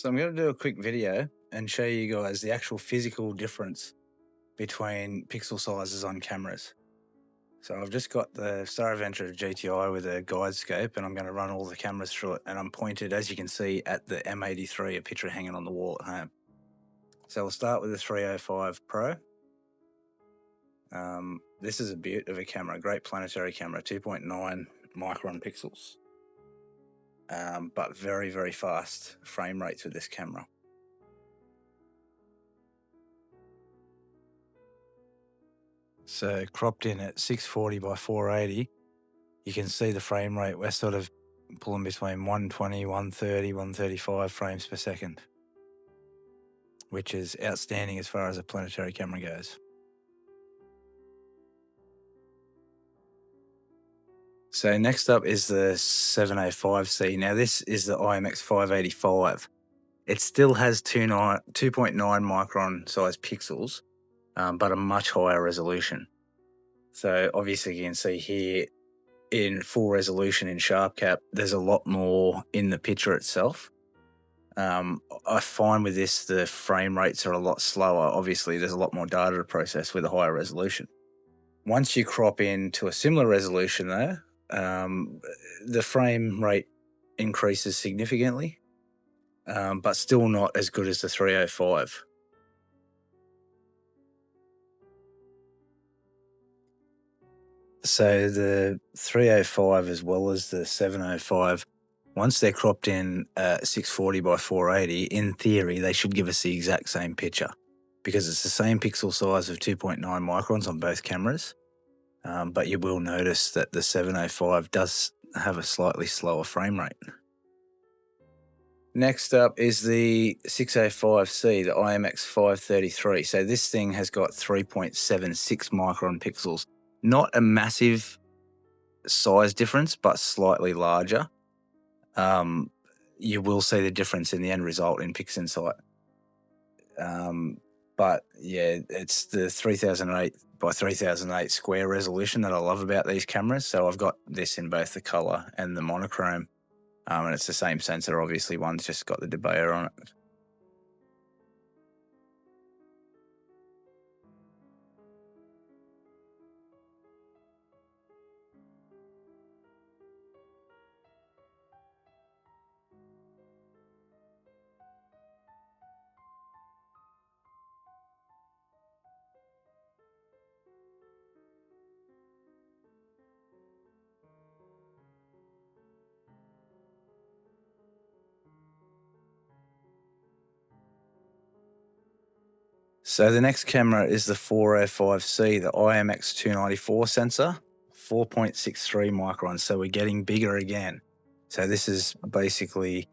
So I'm going to do a quick video and show you guys the actual physical difference between pixel sizes on cameras. So I've just got the Star Adventure GTI with a guide scope, and I'm going to run all the cameras through it, and I'm pointed, as you can see, at the M83, a picture hanging on the wall at home. So we'll start with the 305 Pro. This is a beaut of a camera, great Planetary camera, 2.9 micron pixels, but very, very fast frame rates with this camera. So cropped in at 640 by 480, you can see the frame rate. We're sort of pulling between 120, 130, 135 frames per second, which is outstanding as far as a Planetary camera goes. So next up is the 705C. Now this is the IMX 585. It still has 2.9 micron size pixels, but a much higher resolution. So obviously you can see here in full resolution in sharp cap, there's a lot more in the picture itself. I find with this, the frame rates are a lot slower. Obviously, there's a lot more data to process with a higher resolution. Once you crop into a similar resolution though, the frame rate increases significantly, but still not as good as the 305. So the 305 as well as the 705, once they're cropped in 640 by 480, in theory, they should give us the exact same picture because it's the same pixel size of 2.9 microns on both cameras. But you will notice that the 705 does have a slightly slower frame rate. Next up is the 605C, the IMX 533. So this thing has got 3.76 micron pixels. Not a massive size difference, but slightly larger. You will see the difference in the end result in PixInsight. But yeah, it's the 3008 by 3008 square resolution that I love about these cameras. So I've got this in both the color and the monochrome, and it's the same sensor. Obviously, one's just got the debayer on it. So the next camera is the 405C, the IMX 294 sensor, 4.63 microns. So we're getting bigger again. So this is basically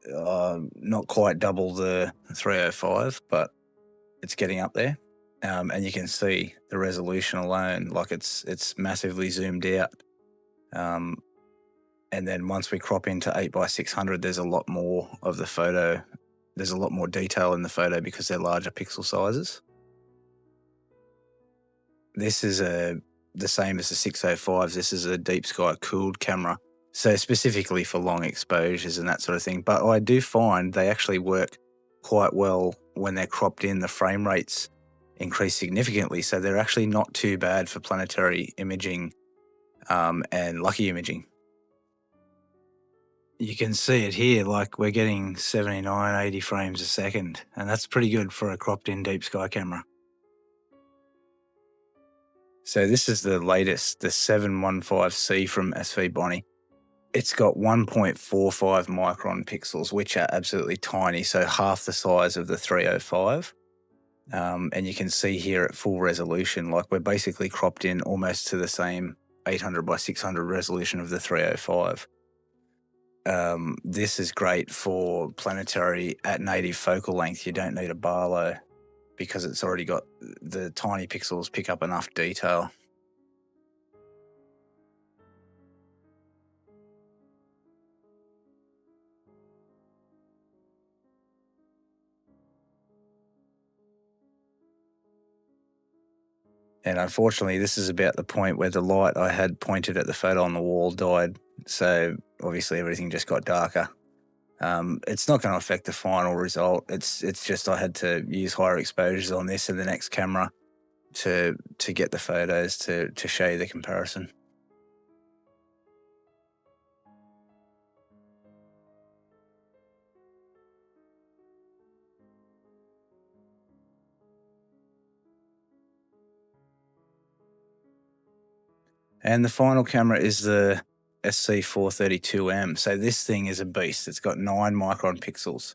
not quite double the 305, but it's getting up there. And you can see the resolution alone, like it's massively zoomed out. And then once we crop into 8x600, there's a lot more of the photo. There's a lot more detail in the photo because they're larger pixel sizes. This is the same as the 605s. This is a deep sky cooled camera, so specifically for long exposures and that sort of thing. But I do find they actually work quite well when they're cropped in. The frame rates increase significantly, so they're actually not too bad for Planetary imaging and lucky imaging. You can see it here, like we're getting 79, 80 frames a second, and that's pretty good for a cropped in deep sky camera. So this is the latest, the 715C from SV Bonnie. It's got 1.45 micron pixels, which are absolutely tiny, so half the size of the 305. And you can see here at full resolution, like we're basically cropped in almost to the same 800 by 600 resolution of the 305. This is great for Planetary at native focal length. You don't need a Barlow because it's already got the tiny pixels pick up enough detail. And unfortunately, this is about the point where the light I had pointed at the photo on the wall died. So obviously everything just got darker. It's not going to affect the final result. It's just I had to use higher exposures on this and the next camera to get the photos to show you the comparison. And the final camera is the SC432M. So this thing is a beast. It's got 9 micron pixels,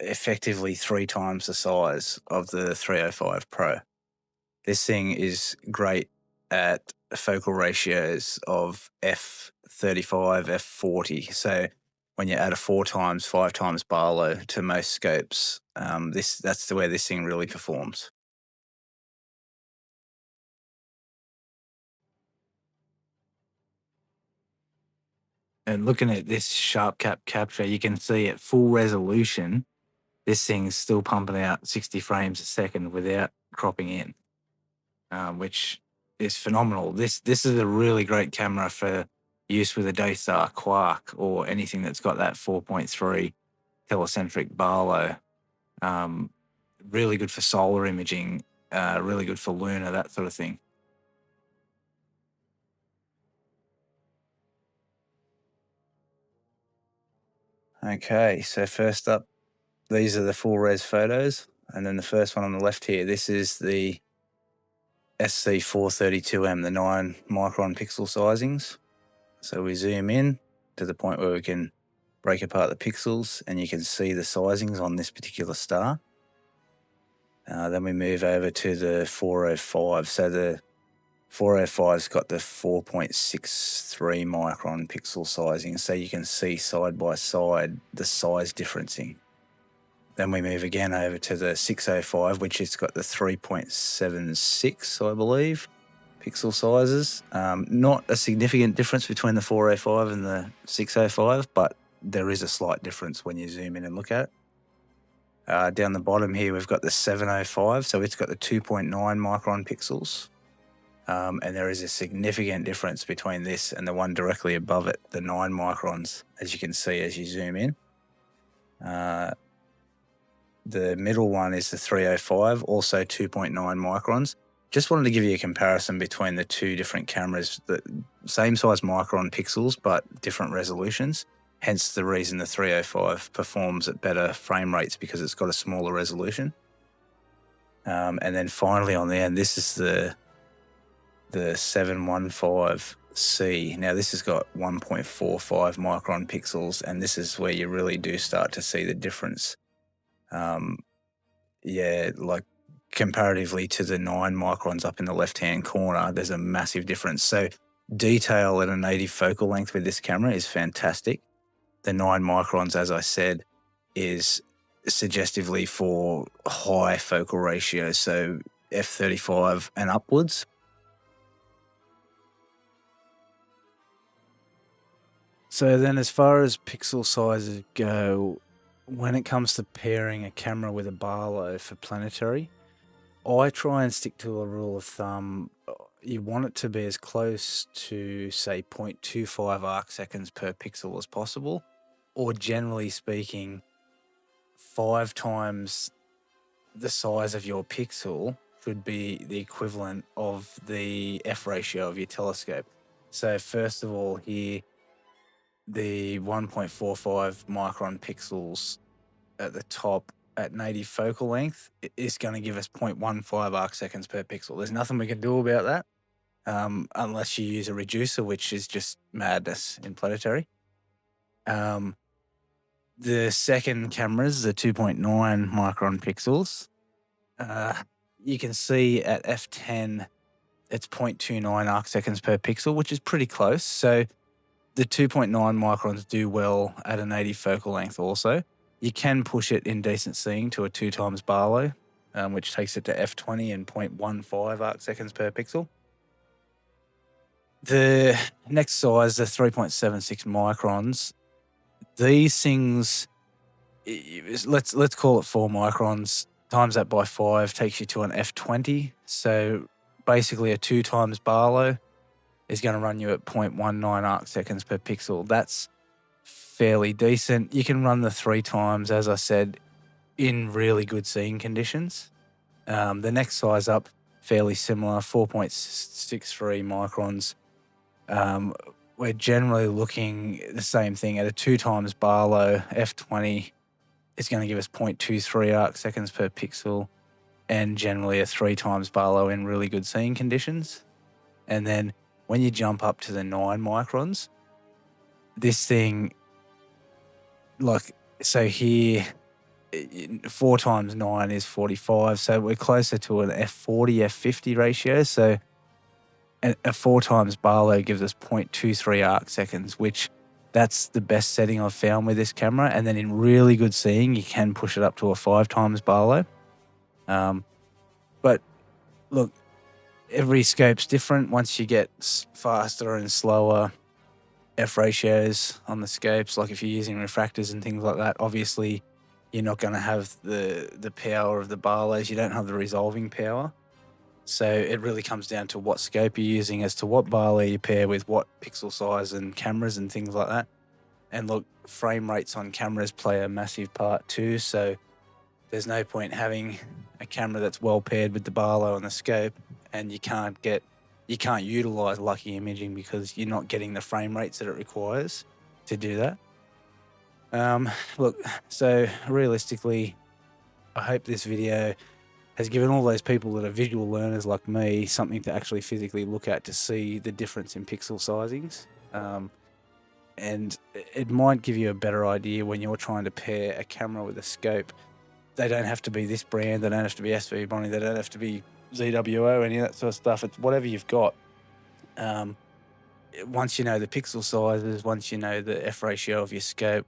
effectively 3 times the size of the 305 Pro. This thing is great at focal ratios of f35, f40. So when you add a 4 times, 5 times Barlow to most scopes, that's where this thing really performs. And looking at this sharp capture, you can see at full resolution, this thing's still pumping out 60 frames a second without cropping in, which is phenomenal. This is a really great camera for use with a Daystar Quark or anything that's got that 4.3 telecentric Barlow. Really good for solar imaging, really good for lunar, that sort of thing. Okay, so first up, these are the full res photos. And then the first one on the left here, this is the SC432M, the 9 micron pixel sizings. So we zoom in to the point where we can break apart the pixels and you can see the sizings on this particular star. Then we move over to the 405. So the 405's got the 4.63 micron pixel sizing, so you can see side by side the size differencing. Then we move again over to the 605, which has got the 3.76, I believe, pixel sizes. Not a significant difference between the 405 and the 605, but there is a slight difference when you zoom in and look at it. Down the bottom here, we've got the 705, so it's got the 2.9 micron pixels. And there is a significant difference between this and the one directly above it, the 9 microns, as you can see as you zoom in. The middle one is the 305, also 2.9 microns. Just wanted to give you a comparison between the two different cameras, the same size micron pixels, but different resolutions. Hence the reason the 305 performs at better frame rates, because it's got a smaller resolution. And then finally on the end, this is the 715C. Now this has got 1.45 micron pixels, and this is where you really do start to see the difference. Like comparatively to the 9 microns up in the left-hand corner, there's a massive difference. So detail at a native focal length with this camera is fantastic. The 9 microns, as I said, is suggestively for high focal ratio, so f35 and upwards. So then as far as pixel sizes go, when it comes to pairing a camera with a Barlow for Planetary, I try and stick to a rule of thumb. You want it to be as close to, say, 0.25 arc seconds per pixel as possible, or generally speaking, 5 times the size of your pixel should be the equivalent of the f ratio of your telescope. So first of all here, the 1.45 micron pixels at the top at native focal length is going to give us 0.15 arc seconds per pixel. There's nothing we can do about that unless you use a reducer, which is just madness in Planetary. The second cameras, the 2.9 micron pixels, you can see at f10, it's 0.29 arc seconds per pixel, which is pretty close. So the 2.9 microns do well at a native focal length also. You can push it in decent seeing to a 2 times Barlow, which takes it to f20 and 0.15 arc seconds per pixel. The next size, the 3.76 microns, these things, let's call it 4 microns, times that by 5 takes you to an f20. So basically a 2 times Barlow is going to run you at 0.19 arc seconds per pixel. That's fairly decent. You can run the 3 times, as I said, in really good seeing conditions. The next size up, fairly similar, 4.63 microns. We're generally looking the same thing at a 2 times Barlow f20. It's going to give us 0.23 arc seconds per pixel, and generally a 3 times Barlow in really good seeing conditions. And then when you jump up to the 9 microns, this thing, like, so here, 4 times 9 is 45, so we're closer to an f40, f50 ratio. So a 4 times Barlow gives us 0.23 arc seconds, which that's the best setting I've found with this camera. And then in really good seeing, you can push it up to a 5 times Barlow. But look, every scope's different. Once you get faster and slower f ratios on the scopes, like if you're using refractors and things like that, obviously you're not going to have the power of the Barlows. You don't have the resolving power. So it really comes down to what scope you're using as to what Barlow you pair with what pixel size and cameras and things like that. And look, frame rates on cameras play a massive part too. So there's no point having a camera that's well paired with the Barlow and the scope, and you can't utilize Lucky imaging because you're not getting the frame rates that it requires to do that. Look, so realistically, I hope this video has given all those people that are visual learners like me something to actually physically look at to see the difference in pixel sizings. And it might give you a better idea when you're trying to pair a camera with a scope. They don't have to be this brand, they don't have to be SV Bonnie, they don't have to be ZWO, any of that sort of stuff. It's whatever you've got. Once you know the pixel sizes, once you know the f ratio of your scope,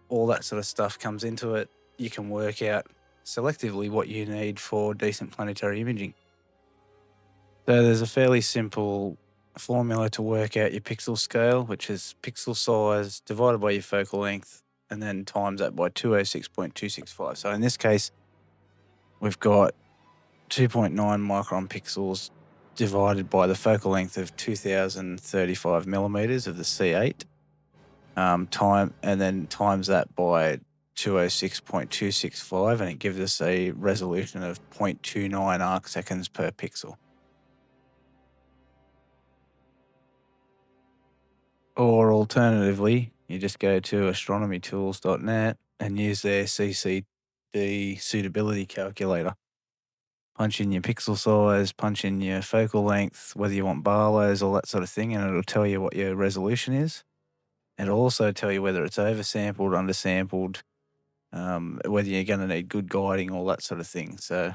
all that sort of stuff comes into it, you can work out selectively what you need for decent planetary imaging. So there's a fairly simple formula to work out your pixel scale, which is pixel size divided by your focal length and then times that by 206.265. So in this case, we've got 2.9 micron pixels divided by the focal length of 2035 millimeters of the C8, and then times that by 206.265, and it gives us a resolution of 0.29 arc seconds per pixel. Or alternatively, you just go to astronomytools.net and use their CCD suitability calculator. Punch in your pixel size, punch in your focal length, whether you want Barlows, all that sort of thing, and it'll tell you what your resolution is. It'll also tell you whether it's oversampled, undersampled, whether you're going to need good guiding, all that sort of thing. So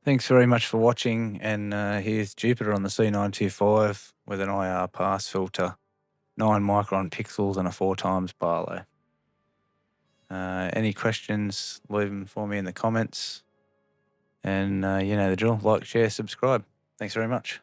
thanks very much for watching, and here's Jupiter on the C925 with an IR pass filter, 9 micron pixels and a 4 times Barlow. Any questions, leave them for me in the comments. And you know the drill, like, share, subscribe. Thanks very much.